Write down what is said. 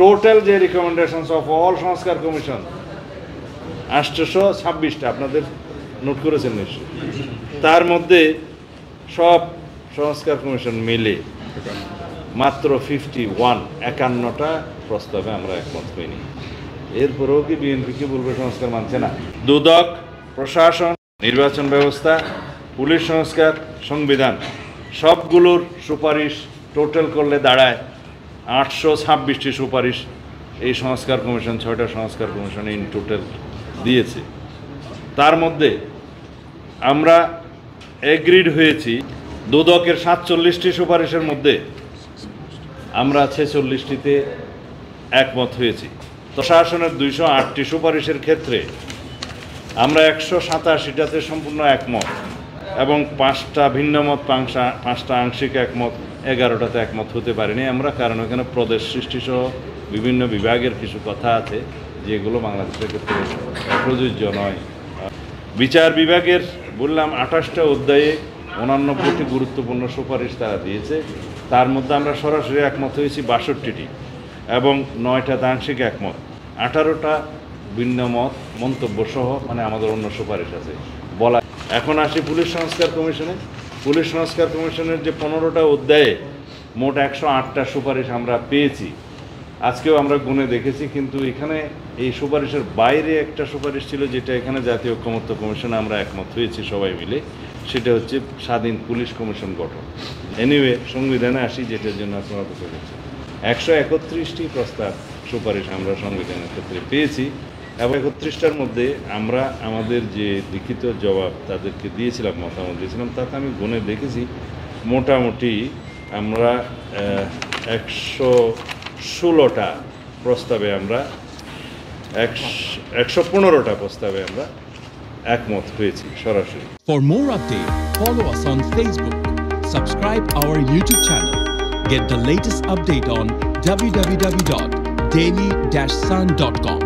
Total যে recommendations of all সংস্কার commission 826টা আপনাদের নোট করেছেন নিশ্চয়ই। তার মধ্যে সব সংস্কার কমিশন মিলে মাত্র 51টা প্রস্তাবে আমরা একমত হইনি। এরপরেও কি বিএনপিকে বলবে সংস্কার মানছে না? দুদক, প্রশাসন, নির্বাচন ব্যবস্থা, পুলিশ সংস্কার, সংবিধান সবগুলোর সুপারিশ টোটাল করলে দাঁড়ায় 826টি সুপারিশ এই সংস্কার কমিশন 6টা সংস্কার কমিশন ইন টোটাল দিয়েছে। তার মধ্যে আমরা এগ্রিড হয়েছি দুদকের 47টি সুপারিশের মধ্যে আমরা 46টিতে একমত হয়েছি। প্রশাসনের 208টি সুপারিশের ক্ষেত্রে আমরা 187টাতে সম্পূর্ণ একমত এবং 5টা ভিন্নমত, 5টা আংশিক একমত, 11টাতে একমত হতে পারিনি আমরা, কারণ ওখানে প্রদেশ সৃষ্টিসহ বিভিন্ন বিভাগের কিছু কথা আছে যেগুলো বাংলাদেশের ক্ষেত্রে প্রযোজ্য নয়। বিচার বিভাগের বললাম 28টা অধ্যায়ে 89টি গুরুত্বপূর্ণ সুপারিশ তারা দিয়েছে। তার মধ্যে আমরা সরাসরি একমত হয়েছি 62টি এবং 9টাতে আংশিক একমত, 18টা ভিন্নমত মন্তব্য সহ মানে আমাদের অন্য সুপারিশ আছে বলা। এখন আসি পুলিশ সংস্কার কমিশনে। পুলিশ সংস্কার কমিশনের যে 15টা অধ্যায়ে মোট 108টা সুপারিশ আমরা পেয়েছি। আজকেও আমরা গুণে দেখেছি, কিন্তু এখানে এই সুপারিশের বাইরে একটা সুপারিশ ছিল যেটা এখানে জাতীয় ঐকমত্য কমিশনে আমরা একমত হয়েছি সবাই মিলে, সেটা হচ্ছে স্বাধীন পুলিশ কমিশন গঠন। এনিওয়ে সংবিধানে আসি, যেটার জন্য আপনারা কথা বলছেন। 131টি প্রস্তাব সুপারিশ আমরা সংবিধানের ক্ষেত্রে পেয়েছি এবং 31টার মধ্যে আমরা আমাদের যে লিখিত জবাব তাদেরকে দিয়েছিলাম, মতামত দিয়েছিলাম, তাতে আমি গুণে দেখেছি মোটামুটি আমরা 116টা প্রস্তাবে আমরা 115টা প্রস্তাবে আমরা একমত হয়েছি সরাসরি। For more update, follow us on Facebook, subscribe our YouTube channel, get the latest update on www.daily-sun.com.